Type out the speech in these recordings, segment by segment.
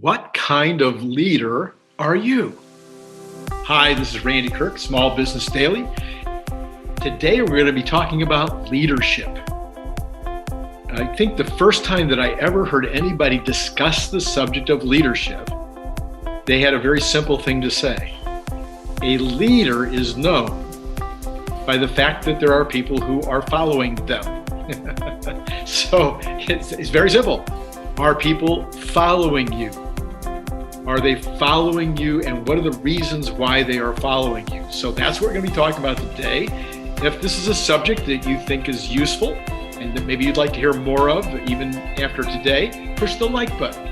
What kind of leader are you? Hi, this is Randy Kirk, Small Business Daily. Today we're going to be talking about leadership. I think the first time that I ever heard anybody discuss the subject of leadership, they had a very simple thing to say. A leader is known by the fact that there are people who are following them. So it's very simple. Are people following you? Are they following you, and what are the reasons why they are following you? So that's what we're going to be talking about today. If this is a subject that you think is useful and that maybe you'd like to hear more of, even after today, push the like button.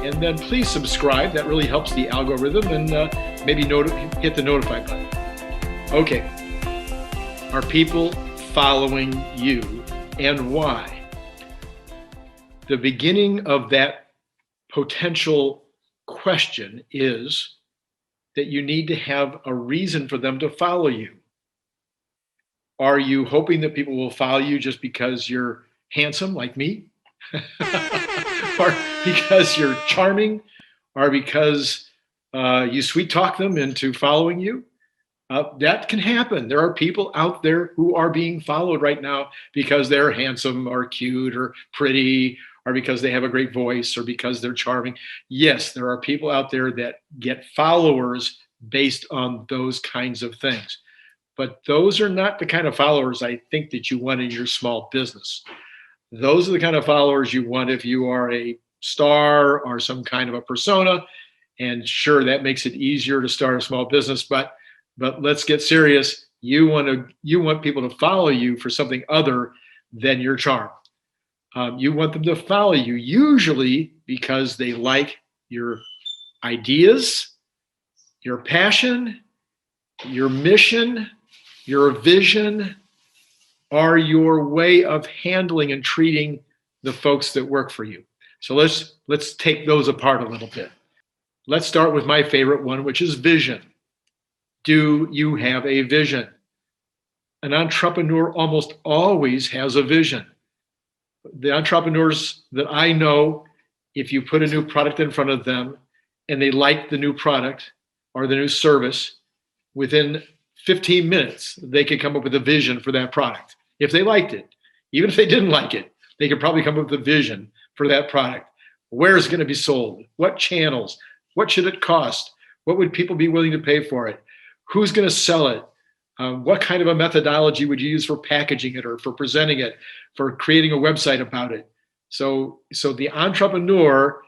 And then please subscribe. That really helps the algorithm, and maybe hit the notify button. Okay. Are people following you, and why? The beginning of that potential question is that you need to have a reason for them to follow you. Are you hoping that people will follow you just because you're handsome like me? Or because you're charming? Or because you sweet talk them into following you? That can happen. There are people out there who are being followed right now because they're handsome or cute or pretty, or because they have a great voice, or because they're charming. Yes, there are people out there that get followers based on those kinds of things. But those are not the kind of followers I think that you want in your small business. Those are the kind of followers you want if you are a star or some kind of a persona. And sure, that makes it easier to start a small business, but let's get serious. You want people to follow you for something other than your charm. You want them to follow you, usually because they like your ideas, your passion, your mission, your vision, or your way of handling and treating the folks that work for you. So let's take those apart a little bit. Let's start with my favorite one, which is vision. Do you have a vision? An entrepreneur almost always has a vision. The entrepreneurs that I know, if you put a new product in front of them and they like the new product or the new service, within 15 minutes, they could come up with a vision for that product. If they liked it, even if they didn't like it, they could probably come up with a vision for that product. Where is it going to be sold? What channels? What should it cost? What would people be willing to pay for it? Who's going to sell it? What kind of a methodology would you use for packaging it or for presenting it, for creating a website about it? So the entrepreneur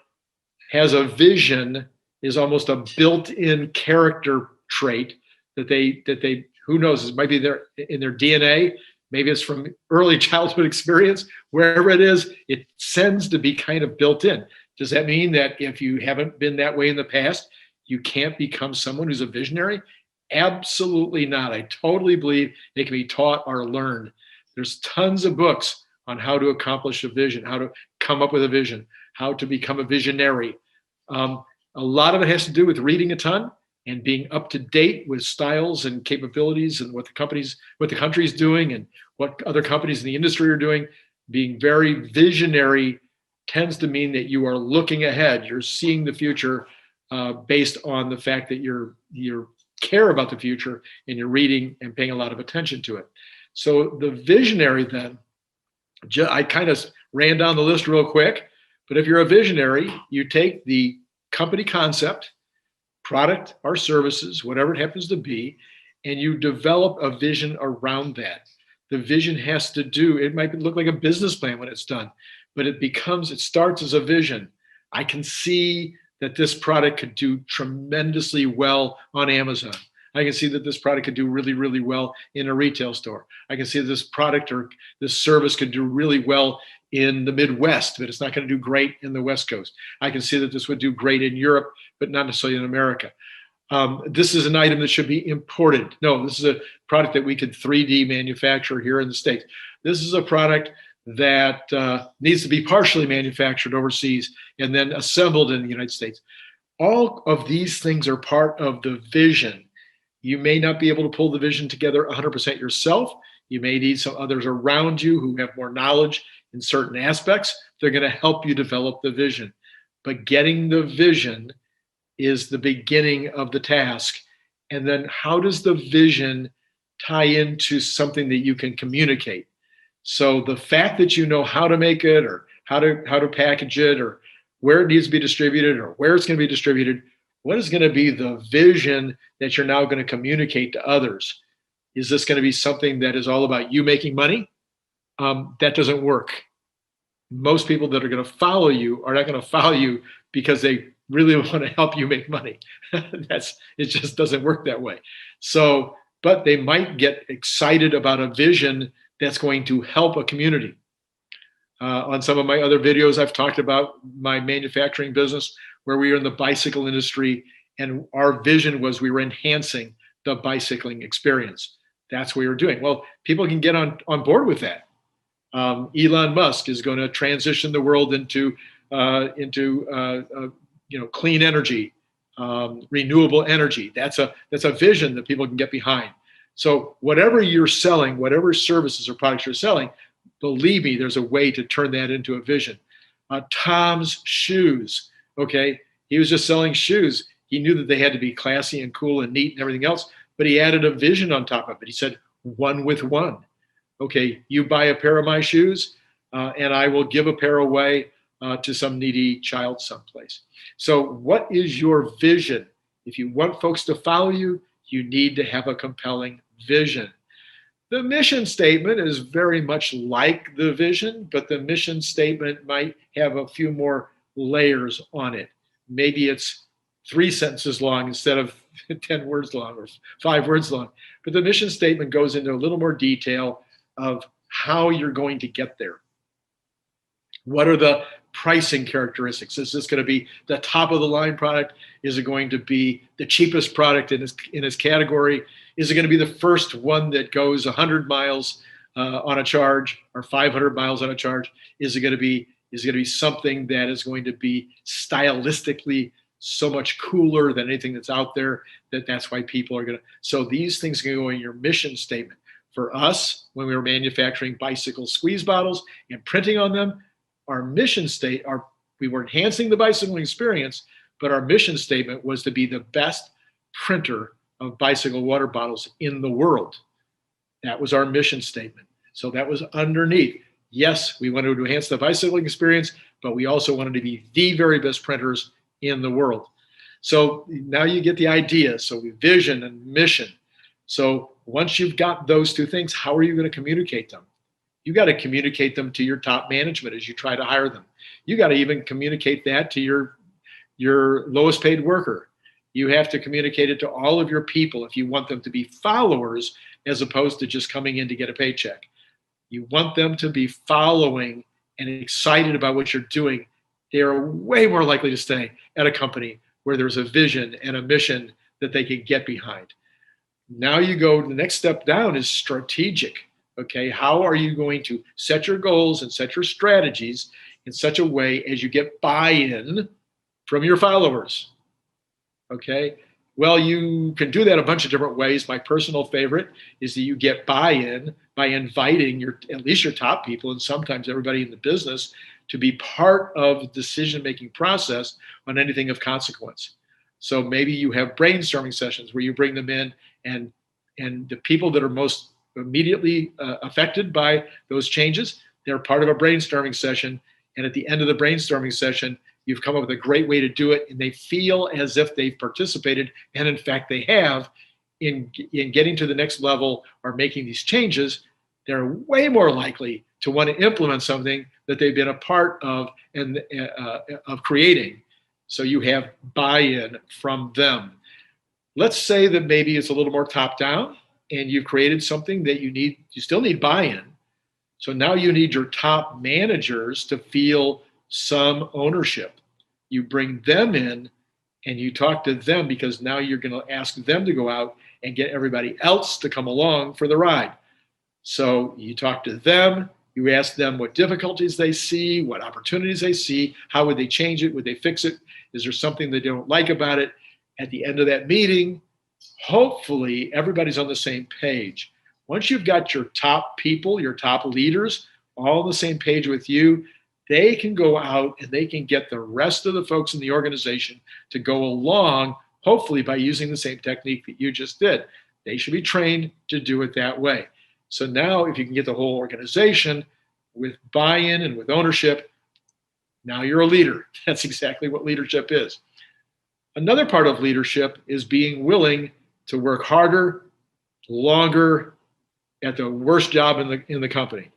has a vision, is almost a built-in character trait that they who knows, it might be in their DNA, maybe it's from early childhood experience, wherever it is, it tends to be kind of built in. Does that mean that if you haven't been that way in the past, you can't become someone who's a visionary? Absolutely not. I totally believe it can be taught or learned. There's tons of books on how to accomplish a vision, how to come up with a vision, how to become a visionary. A lot of it has to do with reading a ton and being up to date with styles and capabilities and what the country's doing and what other companies in the industry are doing. Being very visionary tends to mean that you are looking ahead. You're seeing the future based on the fact that you're care about the future and you're reading and paying a lot of attention to it. So the visionary then, I kind of ran down the list real quick, but if you're a visionary, you take the company concept, product or services, whatever it happens to be, and you develop a vision around that. The vision has to do, it might look like a business plan when it's done, but it starts as a vision. I can see that this product could do tremendously well on Amazon. I can see that this product could do really, really well in a retail store. I can see that this product or this service could do really well in the Midwest, but it's not going to do great in the West Coast. I can see that this would do great in Europe, but not necessarily in America. This is an item that should be imported. No, this is a product that we could 3D manufacture here in the States. This is a product that needs to be partially manufactured overseas and then assembled in the United States. All of these things are part of the vision. You may not be able to pull the vision together 100% yourself. You may need some others around you who have more knowledge in certain aspects. They're going to help you develop the vision. but getting the vision is the beginning of the task. And then how does the vision tie into something that you can communicate? So the fact that you know how to make it, or how to package it, or where it needs to be distributed, or where it's going to be distributed, what is going to be the vision that you're now going to communicate to others? Is this going to be something that is all about you making money? That doesn't work. Most people that are going to follow you are not going to follow you because they really want to help you make money. It just doesn't work that way. So, but they might get excited about a vision that's going to help a community. On some of my other videos, I've talked about my manufacturing business where we are in the bicycle industry, and our vision was we were enhancing the bicycling experience. That's what we were doing. Well, people can get on board with that. Elon Musk is going to transition the world into clean energy, renewable energy. That's a vision that people can get behind. So whatever you're selling, whatever services or products you're selling, believe me, there's a way to turn that into a vision. Tom's shoes, okay? He was just selling shoes. He knew that they had to be classy and cool and neat and everything else, but he added a vision on top of it. He said, one with one. Okay, you buy a pair of my shoes, and I will give a pair away to some needy child someplace. So what is your vision? If you want folks to follow you, you need to have a compelling vision. The mission statement is very much like the vision, but the mission statement might have a few more layers on it. Maybe it's 3 sentences long instead of 10 words long or 5 words long. But the mission statement goes into a little more detail of how you're going to get there. What are the pricing characteristics? Is this going to be the top of the line product? Is it going to be the cheapest product in its category? Is it going to be the first one that goes 100 miles on a charge, or 500 miles on a charge? Is it going to be something that is going to be stylistically so much cooler than anything that's out there that's why people are going to? So these things can go in your mission statement. For us, when we were manufacturing bicycle squeeze bottles and printing on them, our mission we were enhancing the bicycling experience, but our mission statement was to be the best printer of bicycle water bottles in the world. That was our mission statement. So that was underneath. Yes, we wanted to enhance the bicycling experience, but we also wanted to be the very best printers in the world. So now you get the idea. So vision and mission. So once you've got those two things, how are you going to communicate them? You got to communicate them to your top management as you try to hire them. You got to even communicate that to your lowest paid worker. You have to communicate it to all of your people if you want them to be followers as opposed to just coming in to get a paycheck. You want them to be following and excited about what you're doing. They are way more likely to stay at a company where there's a vision and a mission that they can get behind. Now you go, the next step down is strategic. Okay, how are you going to set your goals and set your strategies in such a way as you get buy-in from your followers? Okay, well, you can do that a bunch of different ways. My personal favorite is that you get buy-in by inviting at least your top people, and sometimes everybody in the business, to be part of the decision-making process on anything of consequence. So maybe you have brainstorming sessions where you bring them in, and the people that are most immediately affected by those changes, they're part of a brainstorming session. And at the end of the brainstorming session, you've come up with a great way to do it, and they feel as if they've participated, and in fact they have, in getting to the next level or making these changes. They're way more likely to want to implement something that they've been a part of and of creating. So you have buy-in from them. Let's say that maybe it's a little more top-down, and you've created something that you still need buy-in. So now you need your top managers to feel some ownership. You bring them in and you talk to them, because now you're going to ask them to go out and get everybody else to come along for the ride. So you talk to them, you ask them what difficulties they see, what opportunities they see, how would they change it, would they fix it, is there something they don't like about it? At the end of that meeting, hopefully everybody's on the same page. Once you've got your top people, your top leaders, all on the same page with you, they can go out and they can get the rest of the folks in the organization to go along, hopefully by using the same technique that you just did. They should be trained to do it that way. So now if you can get the whole organization with buy-in and with ownership, now you're a leader. That's exactly what leadership is. Another part of leadership is being willing to work harder, longer, at the worst job in the company.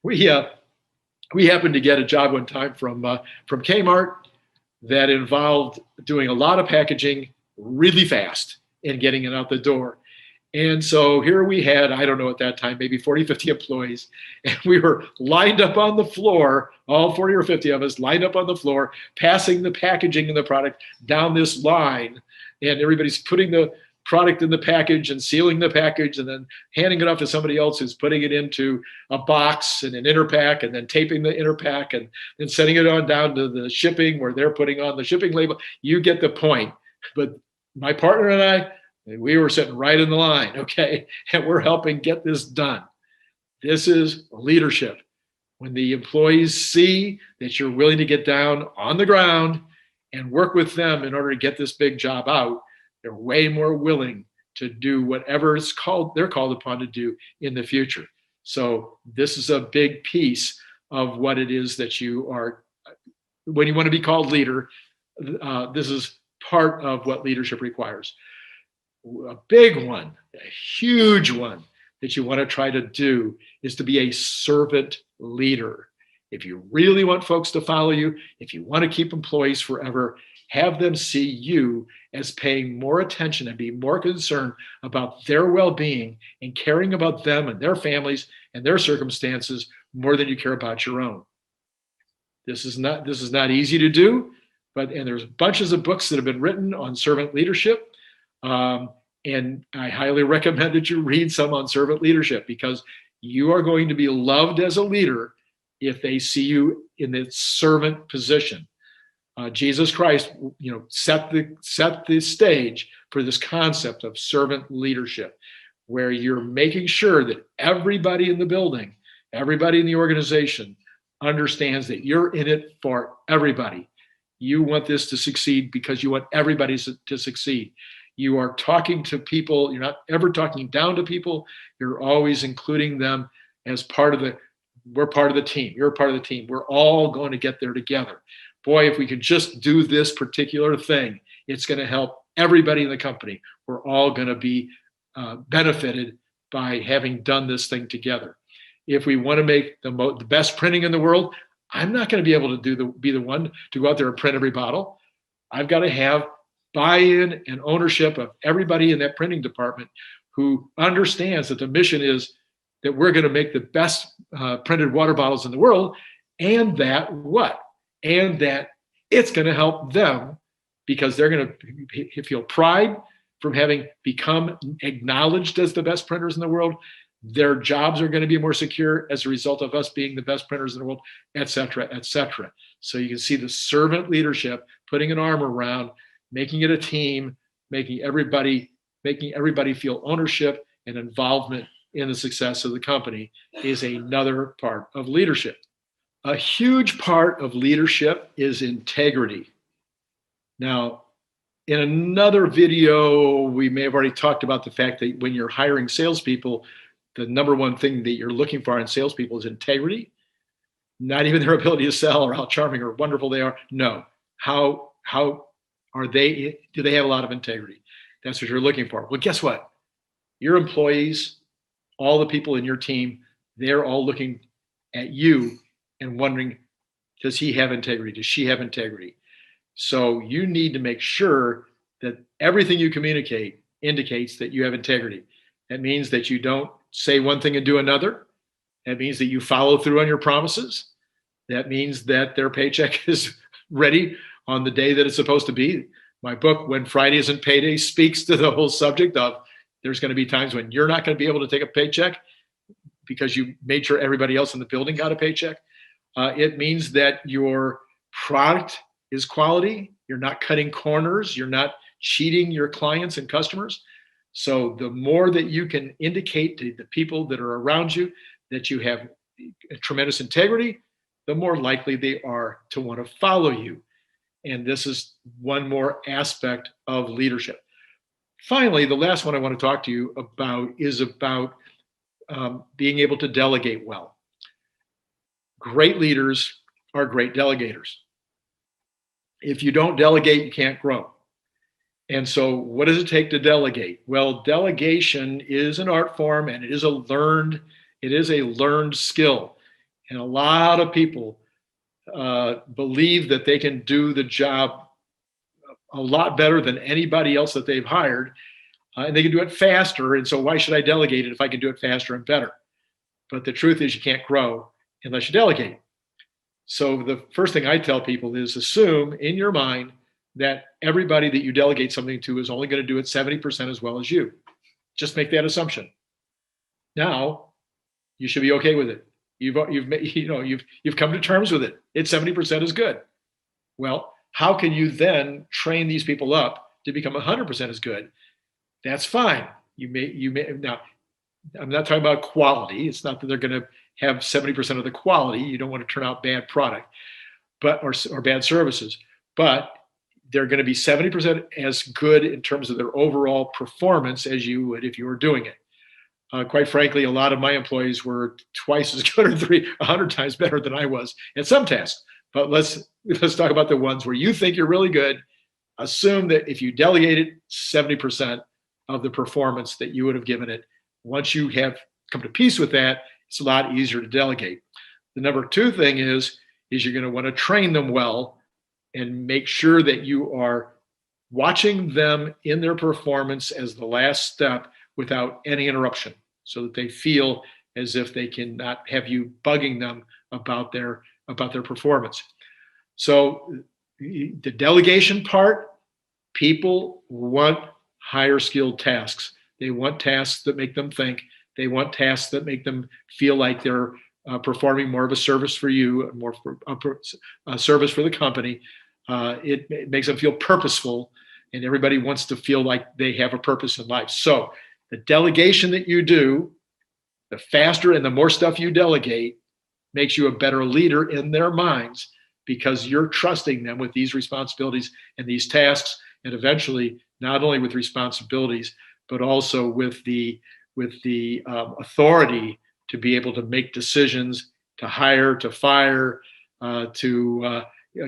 We happened to get a job one time from Kmart that involved doing a lot of packaging really fast and getting it out the door. And so here we had, I don't know at that time, maybe 40, 50 employees, and we were lined up on the floor, all 40 or 50 of us lined up on the floor, passing the packaging and the product down this line. And everybody's putting the product in the package and sealing the package and then handing it off to somebody else who's putting it into a box and an inner pack and then taping the inner pack and then sending it on down to the shipping where they're putting on the shipping label. You get the point. But my partner and I, we were sitting right in the line, okay? And we're helping get this done. This is leadership. When the employees see that you're willing to get down on the ground and work with them in order to get this big job out, they're way more willing to do whatever they're called upon to do in the future. So this is a big piece of what it is that you are, when you want to be called leader, this is part of what leadership requires. A big one, a huge one that you want to try to do is to be a servant leader. If you really want folks to follow you, if you want to keep employees forever, have them see you as paying more attention and be more concerned about their well-being and caring about them and their families and their circumstances more than you care about your own. This is not easy to do, and there's bunches of books that have been written on servant leadership. And I highly recommend that you read some on servant leadership, because you are going to be loved as a leader if they see you in the servant position. Jesus Christ, set the stage for this concept of servant leadership, where you're making sure that everybody in the building, everybody in the organization understands that you're in it for everybody. You want this to succeed because you want everybody to succeed. You are talking to people. You're not ever talking down to people. You're always including them as we're part of the team. You're part of the team. We're all going to get there together. Boy, if we could just do this particular thing, it's going to help everybody in the company. We're all going to be benefited by having done this thing together. If we want to make the best printing in the world, I'm not going to be able to be the one to go out there and print every bottle. I've got to have buy-in and ownership of everybody in that printing department who understands that the mission is that we're going to make the best printed water bottles in the world, and that it's going to help them, because they're going to feel pride from having become acknowledged as the best printers in the world. Their jobs are going to be more secure as a result of us being the best printers in the world, et cetera, et cetera. So you can see the servant leadership, putting an arm around, making it a team, making everybody feel ownership and involvement in the success of the company is another part of leadership. A huge part of leadership is integrity. Now, in another video, we may have already talked about the fact that when you're hiring salespeople, the number one thing that you're looking for in salespeople is integrity. Not even their ability to sell or how charming or wonderful they are. No, how are they? Do they have a lot of integrity? That's what you're looking for. Well, guess what? Your employees, all the people in your team, they're all looking at you and wondering, does he have integrity? Does she have integrity? So you need to make sure that everything you communicate indicates that you have integrity. That means that you don't say one thing and do another. That means that you follow through on your promises. That means that their paycheck is ready on the day that it's supposed to be. My book, When Friday Isn't Payday, speaks to the whole subject of there's going to be times when you're not going to be able to take a paycheck because you made sure everybody else in the building got a paycheck. It means that your product is quality. You're not cutting corners. You're not cheating your clients and customers. So the more that you can indicate to the people that are around you that you have tremendous integrity, the more likely they are to want to follow you. And this is one more aspect of leadership. Finally, the last one I want to talk to you about is about being able to delegate well. Great leaders are great delegators. If you don't delegate, you can't grow. And so what does it take to delegate? Well, delegation is an art form, and it is a learned skill. And a lot of people believe that they can do the job a lot better than anybody else that they've hired, and they can do it faster. And so why should I delegate it if I can do it faster and better? But the truth is you can't grow unless you delegate. So the first thing I tell people is assume in your mind that everybody that you delegate something to is only going to do it 70% as well as you. Just make that assumption. Now, you should be okay with it. You've come to terms with it. It's 70% is good. Well, how can you then train these people up to become 100% as good? That's fine. You may now. I'm not talking about quality. It's not that they're going to have 70% of the quality. You don't want to turn out bad product, or bad services. But they're going to be 70% as good in terms of their overall performance as you would if you were doing it. Quite frankly, a lot of my employees were twice as good or 100 times better than I was at some tasks. But let's talk about the ones where you think you're really good. Assume that if you delegated 70% of the performance that you would have given it, once you have come to peace with that, it's a lot easier to delegate. The number two thing is you're going to want to train them well and make sure that you are watching them in their performance as the last step without any interruption, so that they feel as if they cannot have you bugging them about their performance. So the delegation part, people want higher skilled tasks. They want tasks that make them think. They want tasks that make them feel like they're performing more of a service for you, more for a service for the company. It makes them feel purposeful, and everybody wants to feel like they have a purpose in life. So the delegation that you do, the faster and the more stuff you delegate, makes you a better leader in their minds, because you're trusting them with these responsibilities and these tasks, and eventually not only with responsibilities, but also with the authority to be able to make decisions, to hire, to fire, to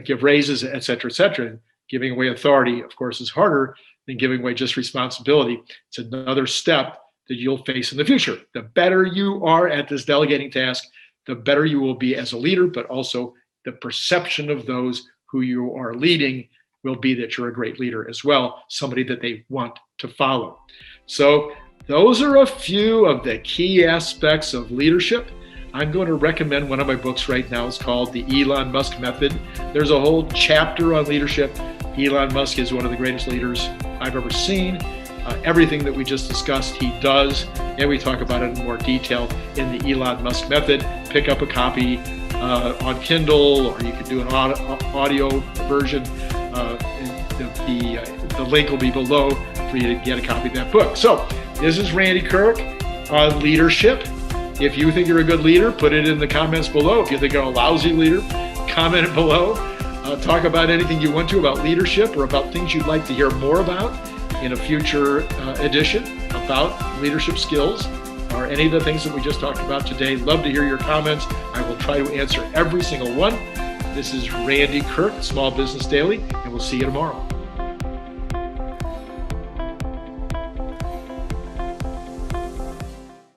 give raises, et cetera, et cetera. Giving away authority, of course, is harder than giving away just responsibility. It's another step that you'll face in the future. The better you are at this delegating task, the better you will be as a leader, but also the perception of those who you are leading will be that you're a great leader as well, somebody that they want to follow. So those are a few of the key aspects of leadership. I'm going to recommend one of my books right now. It's called The Elon Musk Method. There's a whole chapter on leadership. Elon Musk is one of the greatest leaders I've ever seen. Everything that we just discussed, he does, and we talk about it in more detail in The Elon Musk Method. Pick up a copy on Kindle, or you can do an audio version. The link will be below for you to get a copy of that book. So this is Randy Kirk on leadership. If you think you're a good leader, put it in the comments below. If you think you're a lousy leader, comment it below. Talk about anything you want to about leadership, or about things you'd like to hear more about in a future edition about leadership skills, or any of the things that we just talked about today. Love to hear your comments. I will try to answer every single one. This is Randy Kirk, Small Business Daily, and we'll see you tomorrow.